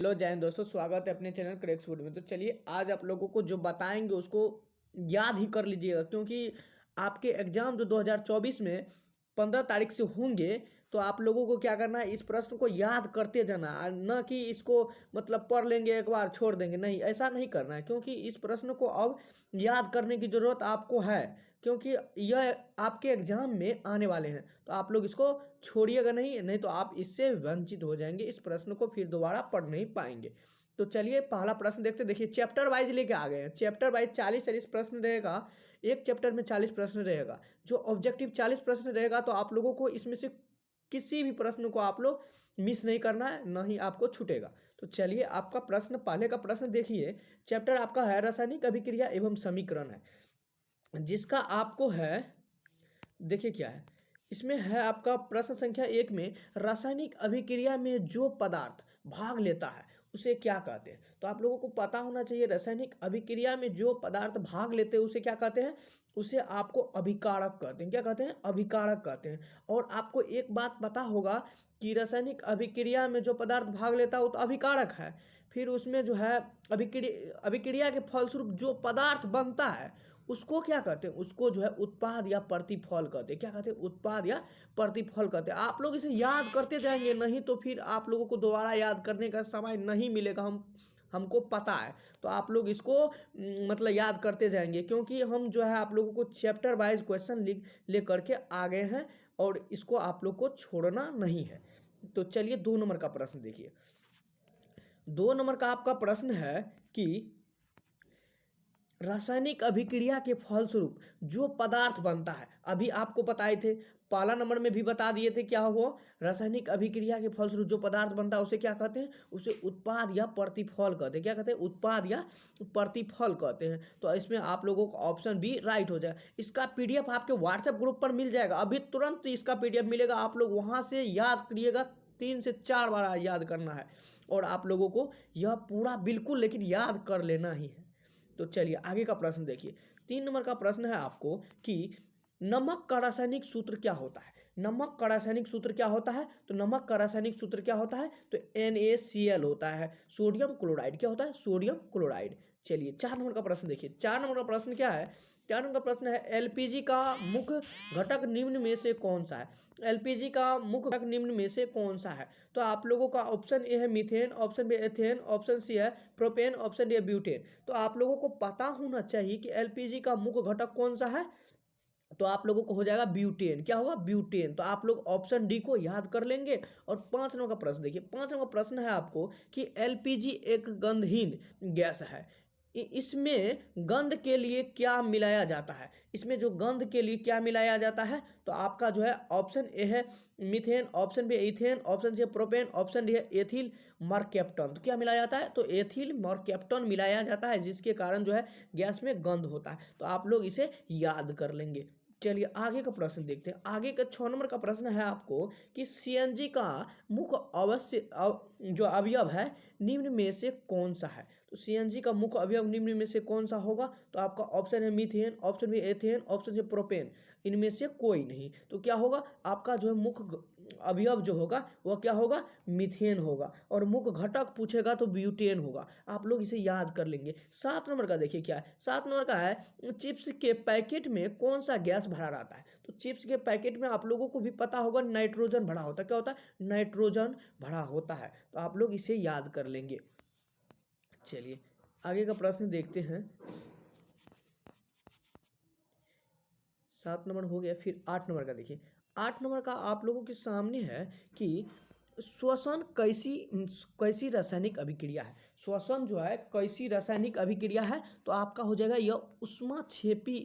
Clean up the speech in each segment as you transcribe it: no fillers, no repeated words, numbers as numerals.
Hello जय हिंद दोस्तों, स्वागत है अपने चैनल क्रैक्स फूड में। तो चलिए आज आप लोगों को जो बताएंगे उसको याद ही कर लीजिएगा, क्योंकि आपके एग्जाम जो 2024 में 15 तारीख से होंगे, तो आप लोगों को क्या करना है, इस प्रश्न को याद करते जाना, और न कि इसको मतलब पढ़ लेंगे एक बार छोड़ देंगे। नहीं, ऐसा नहीं करना है, क्योंकि इस प्रश्न को अब याद करने की ज़रूरत आपको है, क्योंकि यह आपके एग्जाम में आने वाले हैं। तो आप लोग इसको छोड़िएगा नहीं तो आप इससे वंचित हो जाएंगे, इस प्रश्न को फिर दोबारा पढ़ नहीं पाएंगे। तो चलिए पहला प्रश्न देखते। देखिए चैप्टर वाइज लेके आ गए हैं। चैप्टर वाइज 40 प्रश्न रहेगा, एक चैप्टर में 40 प्रश्न रहेगा। जो ऑब्जेक्टिव 40 प्रश्न रहेगा, तो आप लोगों को इसमें से किसी भी प्रश्न को आप लोग मिस नहीं करना है, ना ही आपको छूटेगा। तो चलिए आपका प्रश्न, पहले का प्रश्न देखिए। चैप्टर आपका है रासायनिक अभिक्रिया एवं समीकरण है, जिसका आपको है, देखिए क्या है इसमें है आपका प्रश्न संख्या 1 में, रासायनिक अभिक्रिया में जो पदार्थ भाग लेता है उसे क्या कहते हैं। तो आप लोगों को पता होना चाहिए, रासायनिक अभिक्रिया में जो पदार्थ भाग लेते हैं उसे क्या कहते हैं, उसे आपको अभिकारक कहते हैं। क्या कहते हैं? अभिकारक कहते हैं। और आपको एक बात पता होगा कि रासायनिक अभिक्रिया में जो पदार्थ भाग लेता है वो तो अभिकारक है, फिर उसमें जो है अभिक्रिया के फलस्वरूप जो पदार्थ बनता है उसको क्या कहते हैं, उसको जो है उत्पाद या प्रतिफल कहते हैं। क्या कहते हैं? उत्पाद या प्रतिफल कहते हैं। आप लोग इसे याद करते जाएंगे, नहीं तो फिर आप लोगों को दोबारा याद करने का समय नहीं मिलेगा, हमको पता है। तो आप लोग इसको मतलब याद करते जाएंगे, क्योंकि हम जो है आप लोगों को चैप्टर वाइज क्वेश्चन ले करके आ गए हैं, और इसको आप लोग को छोड़ना नहीं है। तो चलिए 2 नंबर का प्रश्न देखिए। 2 नंबर का आपका प्रश्न है कि रासायनिक अभिक्रिया के फलस्वरूप जो पदार्थ बनता है, अभी आपको बताए थे, पहला नंबर में भी बता दिए थे क्या हुआ, रासायनिक अभिक्रिया के फलस्वरूप जो पदार्थ बनता है उसे क्या कहते हैं, उसे उत्पाद या प्रतिफल कहते हैं। क्या कहते हैं? उत्पाद या प्रतिफल कहते हैं। तो इसमें आप लोगों का ऑप्शन बी राइट हो जाए। इसका पीडीएफ आपके व्हाट्सएप ग्रुप पर मिल जाएगा, अभी तुरंत इसका पीडीएफ मिलेगा, आप लोग वहाँ से याद करिएगा। 3 से 4 बार याद करना है, और आप लोगों को यह पूरा बिल्कुल लेकिन याद कर लेना ही है। तो चलिए आगे का प्रश्न देखिए। 3 नंबर का प्रश्न है आपको कि नमक का रासायनिक सूत्र क्या होता है। नमक का रासायनिक सूत्र क्या होता है? तो नमक का रासायनिक सूत्र क्या होता है? तो NaCl होता है, सोडियम क्लोराइड। क्या होता है? Sodium chloride. चलिए 4 नंबर का प्रश्न देखिए। 4 नंबर का प्रश्न क्या है? 4 नंबर का प्रश्न है, एलपीजी का मुख्य घटक निम्न में से कौन सा है। एलपीजी का मुख्य घटक निम्न में से कौन सा है? तो आप लोगों का ऑप्शन ए है methane, option B ethane, option C है प्रोपेन, ऑप्शन डी है ब्यूटेन। तो आप लोगों को पता होना चाहिए कि एलपीजी का मुख्य घटक कौन सा है, तो आप लोगों को हो जाएगा ब्यूटेन। क्या होगा? ब्यूटेन। तो आप लोग ऑप्शन डी को याद कर लेंगे। और 5 नंबर का प्रश्न देखिए। 5 नंबर का प्रश्न है आपको कि एलपीजी एक गंधहीन गैस है, इसमें गंध के लिए क्या मिलाया जाता है। इसमें जो गंध के लिए क्या मिलाया जाता है, तो आपका जो है ऑप्शन ए है methane, option B ethane, option C propane, option D है एथिल मरकैप्टन। तो क्या मिलाया जाता है? तो एथिल मरकैप्टन मिलाया जाता है, जिसके कारण जो है गैस में गंध होता है। तो आप लोग इसे याद कर लेंगे। चलिए आगे का प्रश्न देखते हैं। आगे का 6 नंबर का प्रश्न है आपको कि सीएनजी का मुख्य जो अवयव है निम्न में से कौन सा है। तो सीएनजी का मुख्य अवयव निम्न में से कौन सा होगा? तो आपका ऑप्शन है methane, option B ethane, option C propane. इनमें से कोई नहीं। तो क्या होगा आपका जो है मुख्य अवयव जो होगा वह क्या होगा? मीथेन होगा। और मुख्य घटक पूछेगा तो ब्यूटेन होगा। आप लोग इसे याद कर लेंगे। 7 नंबर का देखिए क्या है। 7 नंबर का है, चिप्स के पैकेट में कौन सा गैस भरा रहता है। तो चिप्स के पैकेट में आप लोगों को भी पता होगा नाइट्रोजन भरा होता है। क्या होता है? नाइट्रोजन भरा होता है। तो आप लोग इसे याद कर लेंगे। चलिए आगे का प्रश्न देखते हैं। 7 नंबर हो गया, फिर 8 नंबर का देखिए। 8 नंबर का आप लोगों के सामने है कि श्वसन कैसी रासायनिक अभिक्रिया है। श्वसन जो है कैसी रासायनिक अभिक्रिया है, तो आपका हो जाएगा यह ऊष्माक्षेपी।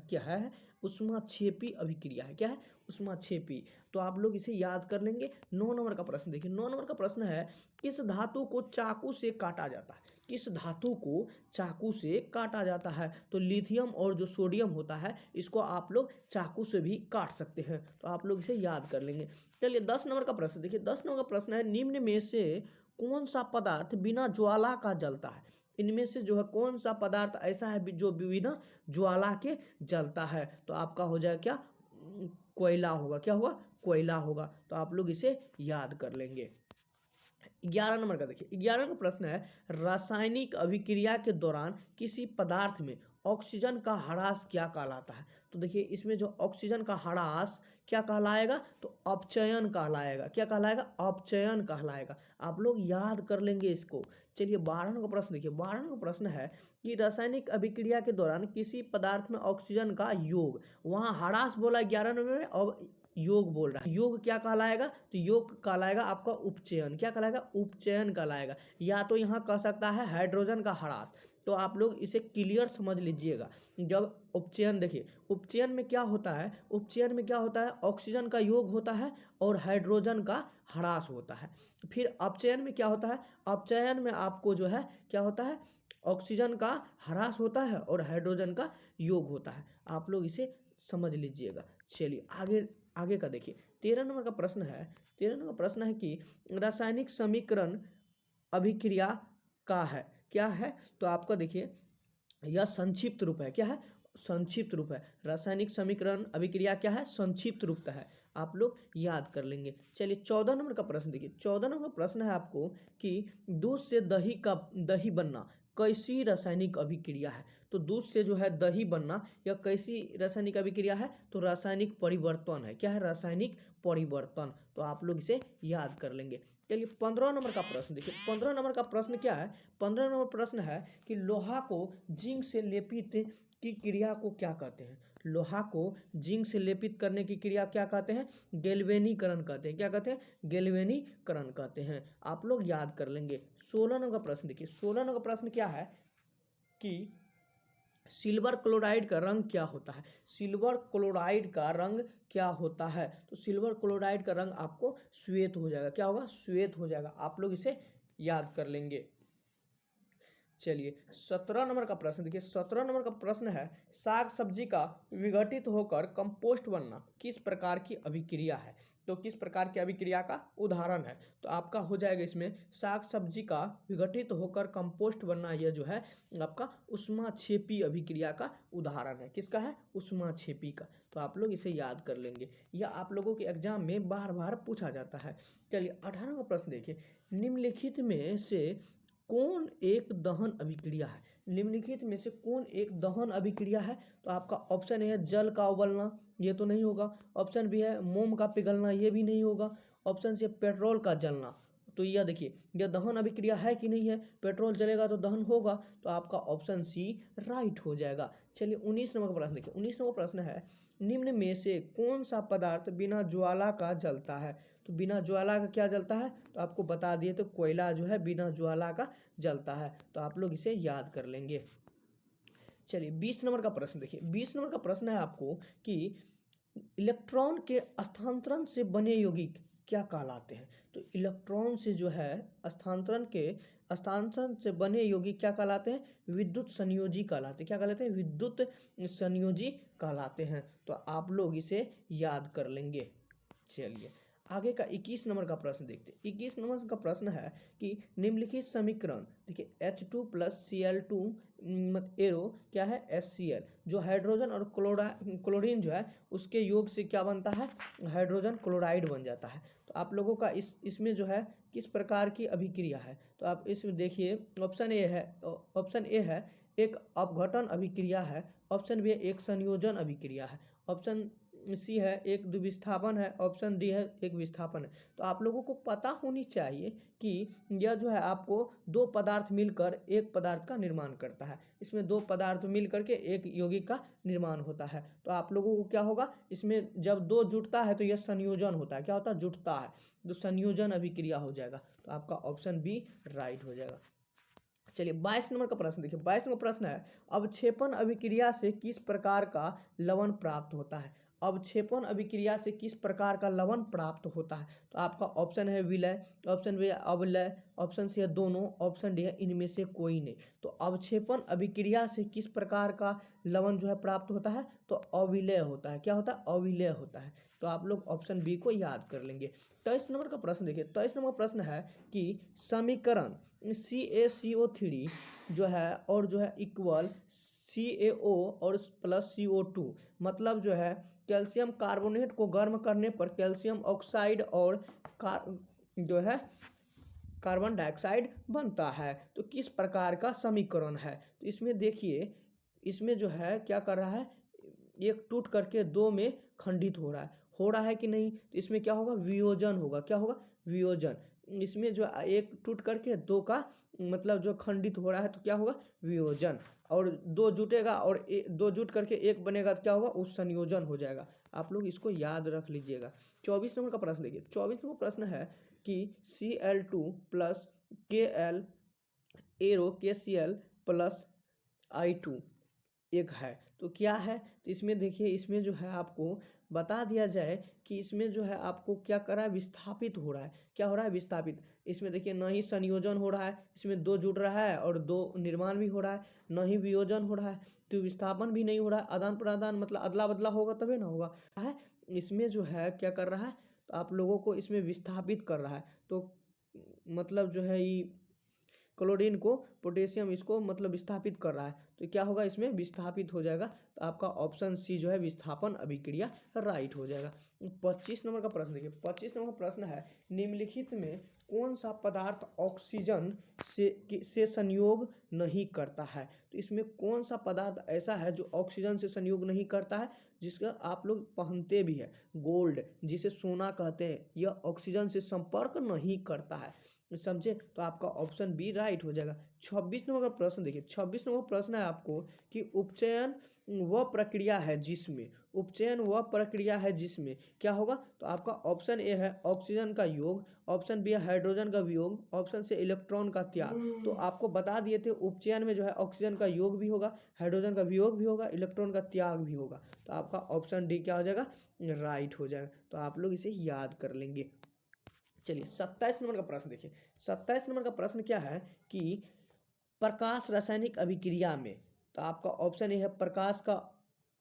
क्या है? ऊष्माक्षेपी अभिक्रिया है। क्या है? ऊष्माक्षेपी। तो आप लोग इसे याद कर लेंगे। 9 नंबर का प्रश्न देखिए। 9 नंबर का प्रश्न है, किस धातु को चाकू से काटा जाता है। किस धातु को चाकू से काटा जाता है। तो लिथियम और जो सोडियम होता है इसको आप लोग चाकू से भी काट सकते हैं। तो आप लोग इसे याद कर लेंगे। चलिए 10 नंबर का प्रश्न देखिए। 10 नंबर का प्रश्न है, निम्न में से कौन सा पदार्थ बिना ज्वाला का जलता है। इनमें से जो है कौन सा पदार्थ ऐसा है जो बिना ज्वाला के जलता है। तो आपका हो जाएगा क्या? कोयला होगा। क्या होगा? कोयला होगा। तो आप लोग इसे याद कर लेंगे। 11 नंबर का देखिए, 11 का प्रश्न है, रासायनिक अभिक्रिया के दौरान किसी पदार्थ में ऑक्सीजन का ह्रास क्या कहलाता है। तो देखिए इसमें जो ऑक्सीजन का ह्रास क्या कहलाएगा, तो अपचयन कहलाएगा। क्या कहलाएगा, अपचयन कहलाएगा। आप लोग याद कर लेंगे इसको। चलिए 12 नंबर का प्रश्न देखिए, 12 नंबर का प्रश्न है कि रासायनिक अभिक्रिया के दौरान किसी पदार्थ में ऑक्सीजन का योग, वहाँ ह्रास बोला 11 नंबर में, और योग बोल रहा है, योग क्या कहलाएगा, तो योग कहलाएगा आपका उपचयन। क्या कहलाएगा, उपचयन कहलाएगा। या तो यहाँ कह सकता है हाइड्रोजन का ह्रास। तो आप लोग इसे क्लियर समझ लीजिएगा। जब उपचयन, देखिए उपचयन में क्या होता है, उपचयन में क्या होता है, ऑक्सीजन का योग होता है और हाइड्रोजन का ह्रास होता है। फिर अपचयन में क्या होता है, अपचयन में आपको जो है क्या होता है, ऑक्सीजन का ह्रास होता है और हाइड्रोजन का योग होता है। आप लोग इसे समझ लीजिएगा। चलिए आगे आगे का देखिए, 13 नंबर का प्रश्न है। 13 नंबर का प्रश्न है कि रासायनिक समीकरण अभिक्रिया का है, क्या है, तो आपका देखिए यह संक्षिप्त रूप है। क्या है, संक्षिप्त रूप है। रासायनिक समीकरण अभिक्रिया क्या है, संक्षिप्त रूप है। आप लोग याद कर लेंगे। चलिए 14 नंबर का प्रश्न देखिए, 14 नंबर का प्रश्न है आपको कि दूध से दही बनना कैसी रासायनिक अभिक्रिया है। तो दूध से जो है दही बनना यह कैसी रासायनिक अभिक्रिया है, तो रासायनिक परिवर्तन है। क्या है, रासायनिक परिवर्तन। तो आप लोग इसे याद कर लेंगे। चलिए 15 नंबर का प्रश्न देखिए, 15 नंबर का प्रश्न क्या है, 15 नंबर प्रश्न है कि लोहा को जिंक से लेपित की क्रिया को क्या कहते हैं। लोहा को जिंक से लेपित करने की क्रिया क्या कहते हैं, गैल्वेनीकरण कहते हैं। क्या कहते हैं, गैल्वेनीकरण कहते हैं। आप लोग याद कर लेंगे। 16 नंबर का प्रश्न देखिए, 16 नंबर का प्रश्न क्या है कि सिल्वर क्लोराइड का रंग क्या होता है। सिल्वर क्लोराइड का रंग क्या होता है, तो सिल्वर क्लोराइड का रंग आपको श्वेत हो जाएगा। क्या होगा, श्वेत हो जाएगा। आप लोग इसे याद कर लेंगे। चलिए 17 नंबर का प्रश्न देखिए, 17 नंबर का प्रश्न है, साग सब्जी का विघटित होकर कंपोस्ट बनना किस प्रकार की अभिक्रिया है। तो किस प्रकार की अभिक्रिया का उदाहरण है, तो आपका हो जाएगा इसमें साग सब्जी का विघटित होकर कंपोस्ट बनना, यह जो है आपका ऊष्माक्षेपी अभिक्रिया का उदाहरण है। किसका है, ऊष्माक्षेपी का। तो आप लोग इसे याद कर लेंगे, यह आप लोगों के एग्जाम में बार बार पूछा जाता है। चलिए 18 का प्रश्न देखिए, निम्नलिखित में से कौन एक दहन अभिक्रिया है। निम्नलिखित में से कौन एक दहन अभिक्रिया है, तो आपका ऑप्शन ए है जल का उबलना, ये तो नहीं होगा। ऑप्शन बी है मोम का पिघलना, ये भी नहीं होगा। ऑप्शन सी पेट्रोल का जलना। तो यह देखिए यह दहन अभिक्रिया है कि नहीं है, पेट्रोल जलेगा तो दहन होगा। तो आपका ऑप्शन सी राइट हो जाएगा। चलिए 19 नंबर का प्रश्न देखिए, 19 नंबर प्रश्न है, निम्न में से कौन सा पदार्थ बिना ज्वाला का जलता है। तो बिना ज्वाला का क्या जलता है, तो आपको बता दिए, तो कोयला जो है बिना ज्वाला का जलता है। तो आप लोग इसे याद कर लेंगे। चलिए 20 नंबर का प्रश्न देखिए, 20 नंबर का प्रश्न है आपको कि इलेक्ट्रॉन के स्थानांतरण से बने यौगिक क्या कहलाते हैं। तो इलेक्ट्रॉन से जो है स्थानांतरण से बने यौगिक क्या कहलाते हैं, विद्युत संयोजी कहलाते हैं। क्या कहलाते हैं, विद्युत संयोजी कहलाते हैं। तो आप लोग इसे याद कर लेंगे। चलिए आगे का 21 नंबर का प्रश्न देखते हैं। 21 नंबर का प्रश्न है कि निम्नलिखित समीकरण देखिए H2 + Cl2 एरो क्या है, HCl, जो हाइड्रोजन और क्लोरीन जो है उसके योग से क्या बनता है, हाइड्रोजन क्लोराइड बन जाता है। तो आप लोगों का इसमें जो है किस प्रकार की अभिक्रिया है, तो आप इसमें देखिए ऑप्शन ए है एक अपघटन अभिक्रिया है। ऑप्शन बी है एक संयोजन अभिक्रिया है। ऑप्शन सी है एक विस्थापन है। ऑप्शन डी है एक विस्थापन है। तो आप लोगों को पता होनी चाहिए कि यह जो है आपको दो पदार्थ मिलकर एक पदार्थ का निर्माण करता है। इसमें दो पदार्थ मिल करके एक यौगिक का निर्माण होता है। तो आप लोगों को क्या होगा, इसमें जब दो जुटता है तो यह संयोजन होता है। क्या होता है, जुटता है, तो संयोजन अभिक्रिया हो जाएगा। तो आपका ऑप्शन बी राइट हो जाएगा। चलिए 22 नंबर का प्रश्न देखिए, 22 नंबर प्रश्न है, अवक्षेपण अभिक्रिया से किस प्रकार का लवण प्राप्त होता है। अवक्षेपण अभिक्रिया से किस प्रकार का लवण प्राप्त होता है। तो आपका ऑप्शन है विलय, ऑप्शन बी है अवलय, ऑप्शन सी है दोनों, ऑप्शन डी है इनमें से कोई नहीं। तो अवक्षेपण अभिक्रिया से किस प्रकार का लवण जो है प्राप्त होता है, तो अविलय होता है। क्या होता है, अविलय होता है। तो आप लोग ऑप्शन बी को याद कर लेंगे। 23 नंबर का प्रश्न देखिए, 23 नंबर प्रश्न है कि समीकरण CaCO3 जो है और जो है इक्वल CaO और प्लस CO2, मतलब जो है कैल्शियम कार्बोनेट को गर्म करने पर कैल्शियम ऑक्साइड और जो है कार्बन डाइऑक्साइड बनता है। तो किस प्रकार का समीकरण है? तो इसमें देखिए, इसमें जो है क्या कर रहा है, एक टूट करके दो में खंडित हो रहा है कि नहीं? तो इसमें क्या होगा, वियोजन होगा। क्या होगा, वियोजन। इसमें जो एक टूट करके दो का मतलब जो खंडित हो रहा है तो क्या होगा, वियोजन। और दो जुटेगा और दो जुट करके एक बनेगा तो क्या होगा, उस संयोजन हो जाएगा। आप लोग इसको याद रख लीजिएगा। 24 नंबर का प्रश्न देखिए। 24 नंबर प्रश्न है कि Cl2 plus Kl arrow KCl plus I2 एक है, तो क्या है? तो इसमें देखिए, इसमें जो है आपको बता दिया जाए कि इसमें जो है आपको क्या कर रहा है, विस्थापित हो रहा है। क्या हो रहा है, विस्थापित। इसमें देखिए न ही संयोजन हो रहा है, इसमें दो जुड़ रहा है और दो निर्माण भी हो रहा है, न ही वियोजन हो रहा है, तो विस्थापन भी नहीं हो रहा है। आदान प्रदान मतलब अदला बदला होगा तभी ना होगा है। इसमें जो है क्या कर रहा है, तो आप लोगों को इसमें विस्थापित कर रहा है। तो मतलब जो है ये क्लोरीन को पोटेशियम इसको मतलब विस्थापित कर रहा है, तो क्या होगा, इसमें विस्थापित हो जाएगा। तो आपका ऑप्शन सी जो है विस्थापन अभिक्रिया राइट हो जाएगा। 25 नंबर का प्रश्न देखिए। 25 नंबर का प्रश्न है, निम्नलिखित में कौन सा पदार्थ ऑक्सीजन से संयोग नहीं करता है? तो इसमें कौन सा पदार्थ ऐसा है जो ऑक्सीजन से संयोग नहीं करता है, जिसका आप लोग पहनते भी है? गोल्ड, जिसे सोना कहते हैं, यह ऑक्सीजन से संपर्क नहीं करता है, समझे? तो आपका ऑप्शन बी राइट हो जाएगा। 26 नंबर का प्रश्न देखिए। 26 नंबर प्रश्न है आपको कि उपचयन वह प्रक्रिया है जिसमें, उपचयन वह प्रक्रिया है जिसमें क्या होगा? तो आपका ऑप्शन ए है ऑक्सीजन का योग, ऑप्शन बी है हाइड्रोजन का वियोग, ऑप्शन सी इलेक्ट्रॉन का त्याग। तो आपको बता दिए थे उपचयन में जो है ऑक्सीजन का योग भी होगा, हाइड्रोजन का वियोग भी होगा, इलेक्ट्रॉन का त्याग भी होगा। तो आपका ऑप्शन डी क्या हो जाएगा, राइट हो जाएगा। तो आप लोग इसे याद कर लेंगे। चलिए 27 नंबर का प्रश्न देखिए। 27 नंबर का प्रश्न क्या है कि प्रकाश रासायनिक अभिक्रिया में, तो आपका ऑप्शन ए है प्रकाश का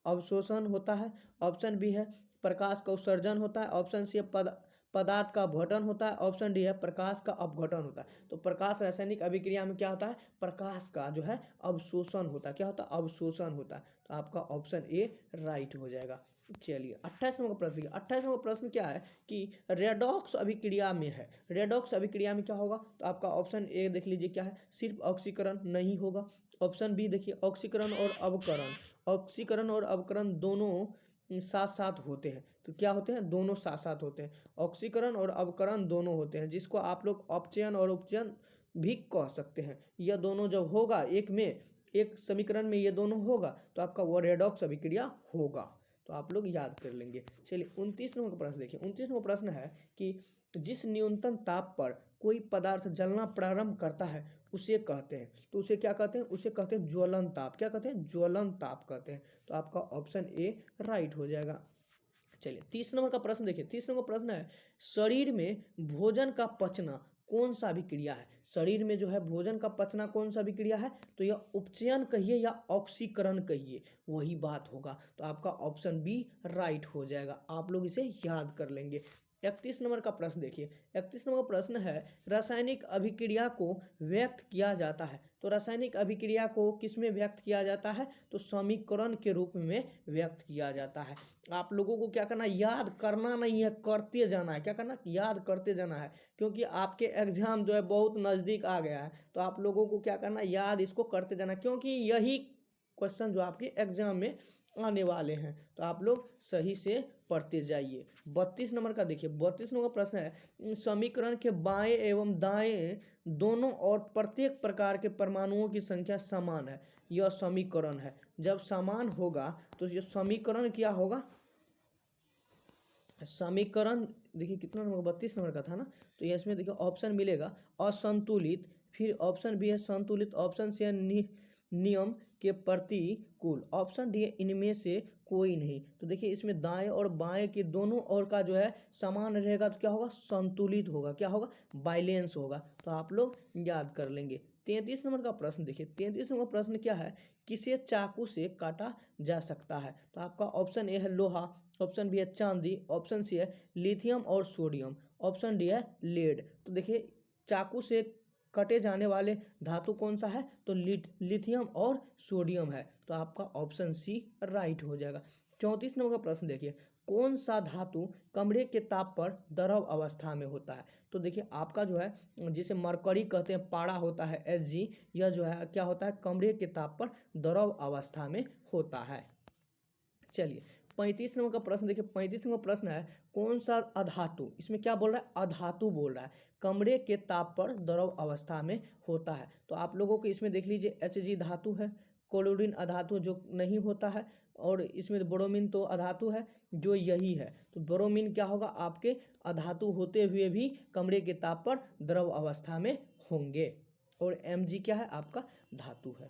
अवशोषण होता है, ऑप्शन बी है प्रकाश का उत्सर्जन होता है, ऑप्शन सी है पदार्थ का अपघटन होता है, ऑप्शन डी है प्रकाश का अपघटन होता है। तो प्रकाश रासायनिक अभिक्रिया में क्या होता है, प्रकाश का जो है अवशोषण होता है। क्या होता है, अवशोषण होता है। तो आपका ऑप्शन ए राइट हो जाएगा। चलिए 28 नंबर का प्रश्न देखिए। 28 नंबर का प्रश्न क्या है कि रेडॉक्स अभिक्रिया में है, रेडॉक्स अभिक्रिया में क्या होगा? तो आपका ऑप्शन ए देख लीजिए क्या है, सिर्फ ऑक्सीकरण नहीं होगा। ऑप्शन बी देखिए ऑक्सीकरण और अवकरण, ऑक्सीकरण और अवकरण दोनों साथ साथ होते हैं। तो क्या होते हैं, दोनों साथ साथ होते हैं। ऑक्सीकरण और अवकरण दोनों होते हैं, जिसको आप लोग अपचयन और उपचयन भी कह सकते हैं। यह दोनों जब होगा एक में, एक समीकरण में ये दोनों होगा, तो आपका वो रेडॉक्स अभिक्रिया होगा। तो आप लोग याद कर लेंगे। चलिए 29 नंबर का प्रश्न देखिए। 29 नंबर प्रश्न है कि जिस न्यूनतम ताप पर कोई पदार्थ जलना प्रारंभ करता है उसे कहते हैं, तो उसे क्या कहते हैं, उसे कहते हैं ज्वलन ताप। क्या कहते हैं, ज्वलन ताप कहते हैं। तो आपका ऑप्शन ए राइट हो जाएगा। चलिए 30 नंबर का प्रश्न देखिए। 30 नंबर का प्रश्न है, शरीर में भोजन का पचना कौन सा अभिक्रिया है? शरीर में जो है भोजन का पचना कौन सा अभिक्रिया है? तो यह उपचयन कहिए या ऑक्सीकरण कहिए, वही बात होगा। तो आपका ऑप्शन बी राइट हो जाएगा। आप लोग इसे याद कर लेंगे। 31 नंबर का प्रश्न देखिए। 31 नंबर का प्रश्न है, रासायनिक अभिक्रिया को व्यक्त किया जाता है। तो रासायनिक अभिक्रिया को किसमें व्यक्त किया जाता है? तो समीकरण के रूप में व्यक्त किया जाता है। आप लोगों को क्या करना, याद करना नहीं है, करते जाना है। क्या करना, याद करते जाना है, क्योंकि आपके एग्जाम जो है बहुत नज़दीक आ गया है। तो आप लोगों को क्या करना, याद इसको करते जाना, क्योंकि यही क्वेश्चन जो आपके एग्जाम में आने वाले हैं। तो आप लोग सही से पढ़ते जाइए। 32 नंबर का देखिए। 32 नंबर का प्रश्न है, समीकरण के बाएं एवं दाएं दोनों और प्रत्येक प्रकार के परमाणुओं की संख्या समान है, यह समीकरण है। जब समान होगा तो ये समीकरण क्या होगा, समीकरण देखिए कितना नंबर, 32 नंबर का था ना। तो ये इसमें देखिए ऑप्शन मिलेगा असंतुलित, फिर ऑप्शन बी है संतुलित, ऑप्शन सी है नियम के प्रतिकूल, ऑप्शन डी है इनमें से कोई नहीं। तो देखिए इसमें दाएं और बाएं के दोनों ओर का जो है समान रहेगा, तो क्या होगा, संतुलित होगा। क्या होगा, बैलेंस होगा। तो आप लोग याद कर लेंगे। 33 नंबर का प्रश्न देखिए। 33 नंबर प्रश्न क्या है, किसे चाकू से काटा जा सकता है? तो आपका ऑप्शन ए है लोहा, ऑप्शन बी है चांदी, ऑप्शन सी है लिथियम और सोडियम, ऑप्शन डी है लेड। तो देखिए चाकू से कटे जाने वाले धातु कौन सा है? तो लिथियम और सोडियम है। तो आपका ऑप्शन सी राइट हो जाएगा। 34 नंबर का प्रश्न देखिए। कौन सा धातु कमरे के ताप पर द्रव अवस्था में होता है? तो देखिए आपका जो है जिसे मरकरी कहते हैं, पारा होता है Hg, यह जो है क्या होता है, कमरे के ताप पर द्रव अवस्था में होता है। चलिए 35 नंबर का प्रश्न देखिए, 35 नंबर प्रश्न है कौन सा अधातु, इसमें क्या बोल रहा है, अधातु बोल रहा है, कमरे के ताप पर द्रव अवस्था में होता है। तो आप लोगों को इसमें देख लीजिए Hg धातु है, क्लोरीन अधातु जो नहीं होता है, और इसमें ब्रोमीन तो अधातु है जो यही है। तो ब्रोमीन क्या होगा, आपके अधातु होते हुए भी कमरे के ताप पर द्रव अवस्था में होंगे, और Mg क्या है, आपका धातु है।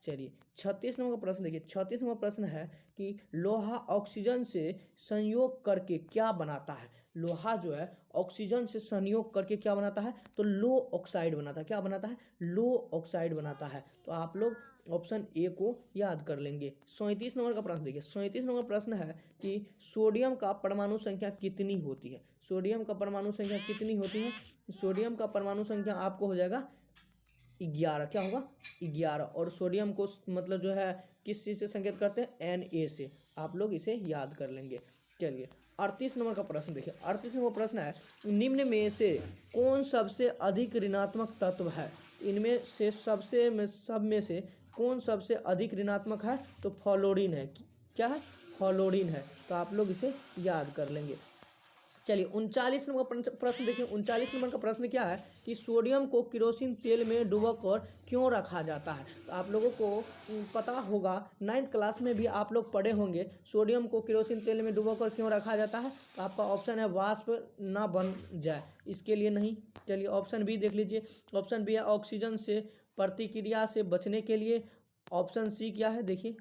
चलिए 36 नंबर का प्रश्न देखिए, 36 नंबर प्रश्न है कि लोहा ऑक्सीजन से संयोग करके क्या बनाता है? लोहा जो है ऑक्सीजन से संयोग करके क्या बनाता है, तो लो ऑक्साइड बनाता है। क्या बनाता है, लो ऑक्साइड बनाता है। तो आप लोग ऑप्शन ए को याद कर लेंगे। 37 नंबर का प्रश्न देखिए, 37 नंबर प्रश्न है कि सोडियम का परमाणु संख्या कितनी होती है? सोडियम का परमाणु संख्या कितनी होती है? सोडियम का परमाणु संख्या आपको हो जाएगा 11। क्या होगा, 11। और सोडियम को मतलब जो है किस चीज़ से संकेत करते हैं, Na से। आप लोग इसे याद कर लेंगे। चलिए 38 नंबर का प्रश्न देखिए, 38 नंबर प्रश्न है निम्न में से कौन सबसे अधिक ऋणात्मक तत्व है? इनमें से सब में से कौन सबसे अधिक ऋणात्मक है? तो फ्लोरीन है। क्या है, फ्लोरीन है। तो आप लोग इसे याद कर लेंगे। चलिए 39 नंबर का प्रश्न देखिए, 39 नंबर का प्रश्न क्या है कि सोडियम को केरोसिन तेल में डुबोकर क्यों रखा जाता है? तो आप लोगों को पता होगा, 9th क्लास में भी आप लोग पढ़े होंगे सोडियम को केरोसिन तेल में डुबोकर क्यों रखा जाता है। तो आपका ऑप्शन है वाष्प ना बन जाए, इसके लिए नहीं। चलिए ऑप्शन बी देख लीजिए, ऑप्शन बी है ऑक्सीजन से प्रतिक्रिया से बचने के लिए। ऑप्शन सी क्या है, देखिए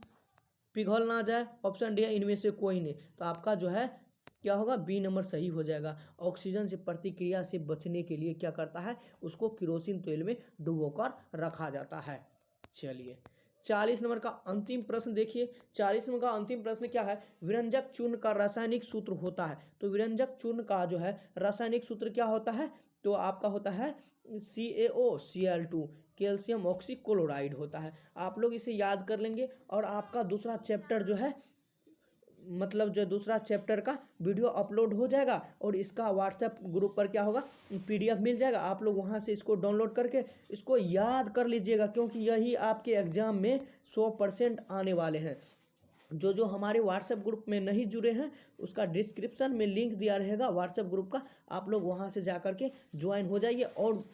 पिघल ना जाए। ऑप्शन डी है इनमें से कोई नहीं। तो आपका जो है क्या होगा, बी नंबर सही हो जाएगा। ऑक्सीजन से प्रतिक्रिया से बचने के लिए क्या करता है, उसको केरोसिन तेल में डुबोकर रखा जाता है। चलिए 40 नंबर का अंतिम प्रश्न देखिए, 40 नंबर का अंतिम प्रश्न क्या है, विरंजक चूर्ण का रासायनिक सूत्र होता है। तो विरंजक चूर्ण का जो है रासायनिक सूत्र क्या होता है, तो आपका होता है CaOCl2, कैल्शियम ऑक्सीक्लोराइड होता है। आप लोग इसे याद कर लेंगे। और आपका दूसरा चैप्टर जो है, मतलब जो दूसरा चैप्टर का वीडियो अपलोड हो जाएगा, और इसका व्हाट्सएप ग्रुप पर क्या होगा, PDF मिल जाएगा। आप लोग वहां से इसको डाउनलोड करके इसको याद कर लीजिएगा, क्योंकि यही आपके एग्जाम में 100% आने वाले हैं। जो जो हमारे व्हाट्सएप ग्रुप में नहीं जुड़े हैं, उसका डिस्क्रिप्शन में लिंक दिया रहेगा व्हाट्सएप ग्रुप का, आप लोग वहां से जा करके ज्वाइन हो जाइए। और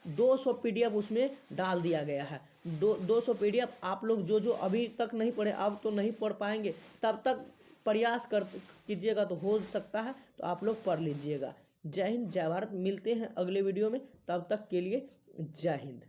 200 PDF उसमें डाल दिया गया है। 200 PDF आप लोग जो जो अभी तक नहीं पढ़े, अब तो नहीं पढ़ पाएंगे, तब तक प्रयास कर कीजिएगा तो हो सकता है, तो आप लोग पढ़ लीजिएगा। जय हिंद, जय भारत। मिलते हैं अगले वीडियो में, तब तक के लिए जय हिंद।